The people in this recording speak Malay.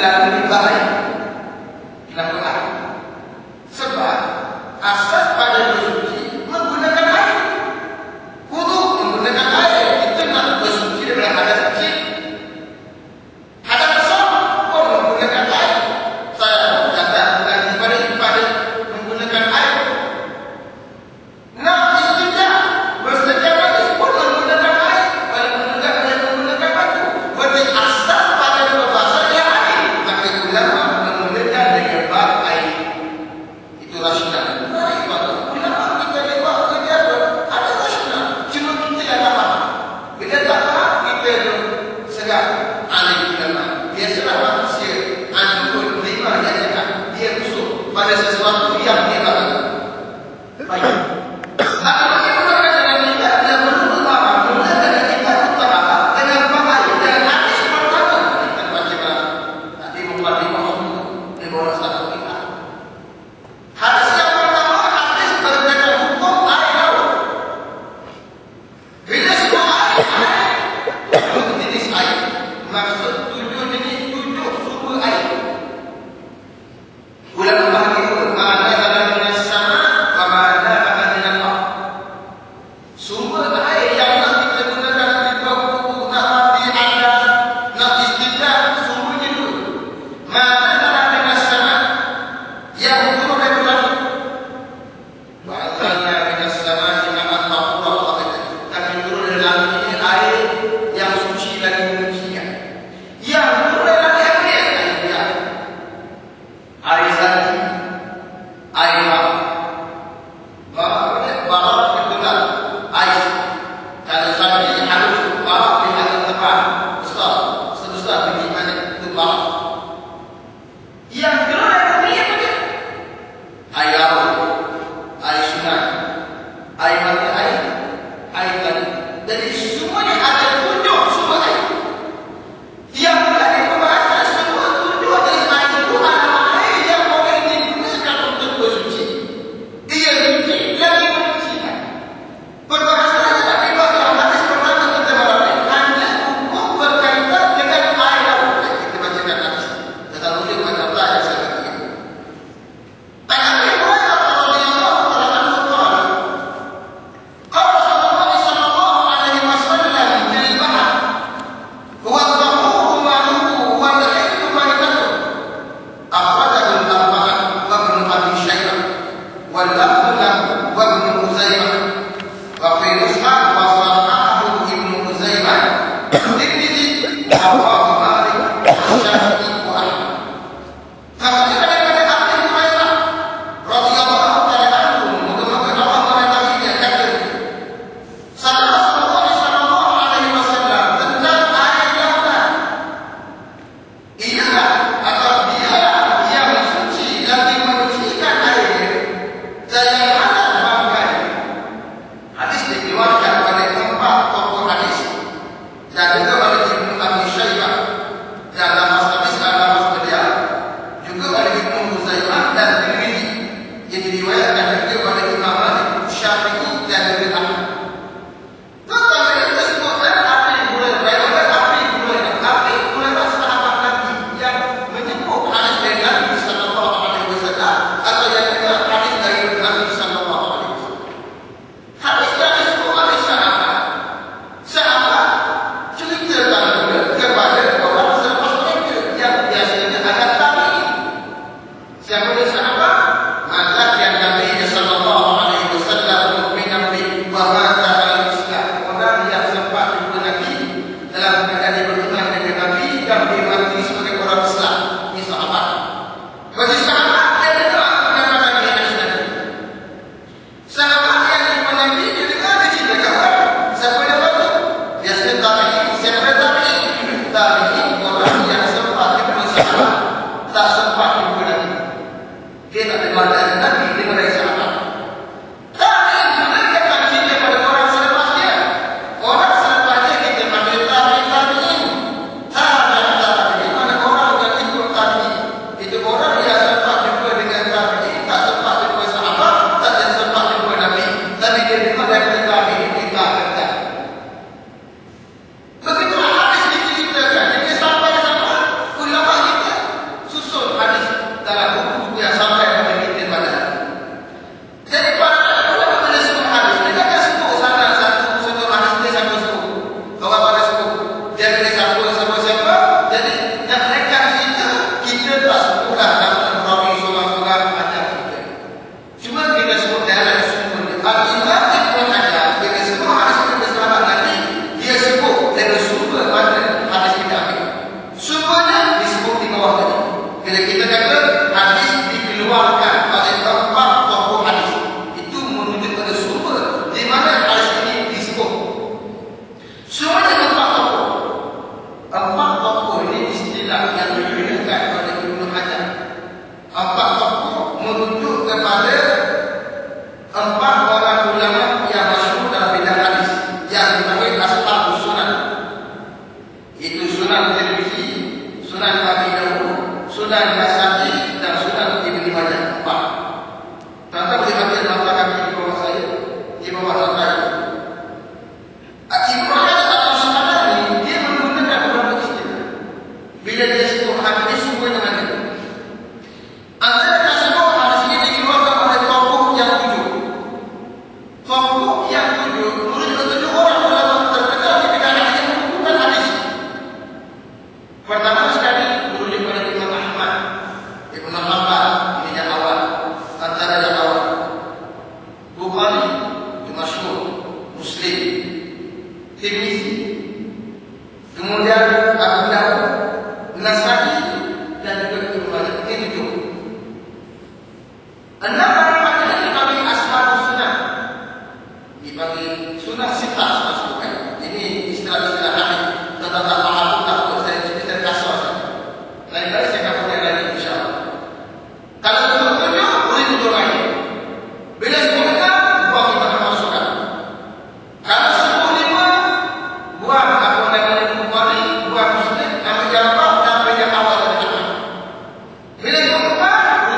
bilang lebih baik. Kenapa? Sebab asas pada bersuci menggunakan air. Wudu menggunakan air. Kita nak bersuci daripada hadas kecil, hadas besar pun menggunakan air. Saya kata nanti pada menggunakan air. Nak istinja, berstinja lagi pun menggunakan air. Kalau menggunakan batu. Berarti asas pada perbahasan yang air. Maka ulama menggunakan dengan bab air. Itu rasional. Ulama kita lewat kerja ada rasional. Cuma kita yang tak faham. Bila tak faham, kita segar. Alim ulama. Biasalah manusia angkut lima yang cakap. Dia busuk pada sesuatu yang dia faham. Baik. Begitu hadis diceritakan, jadi sampai sama ulama kita diriwayatkan oleh Ibnu Hajar. Empat tokoh merujuk kepada empat orang ulama yang masyhur dalam bidang hadis yang dipanggil ashabus sunan. Itu Sunan Tirmizi, Sunan Abi Dawud, Sunan Nasa'i dan Sunan Ibnu Majah. Empat. Tentang berbagai mengatakan di bawah saya, di bawah saya. Ibnu Hajar al-Asqalani dia menggunakan beberapa istilah. Bila dia sebut hadis semua dengan itu. Antara tersebut hadis ini dikeluarkan oleh tokoh yang tujuh. Tokoh yang tujuh merujuk tujuh orang ulama terkenal di bidang hadis yang mengumpulkan hadis. Pertama sekali merujuk pada Imam Ahmad, Ibnu Hanbal, ini yang awal. Antara yang awal Bukhari, masyhur, Muslim, Tirmizi, kemudian Abu Dawud, Nasa'i dan juga Ibnu Majah. Ini tujuh. Enam orang ini dipanggil ashabus sunnah, dipanggil sunnah sittah masukkan.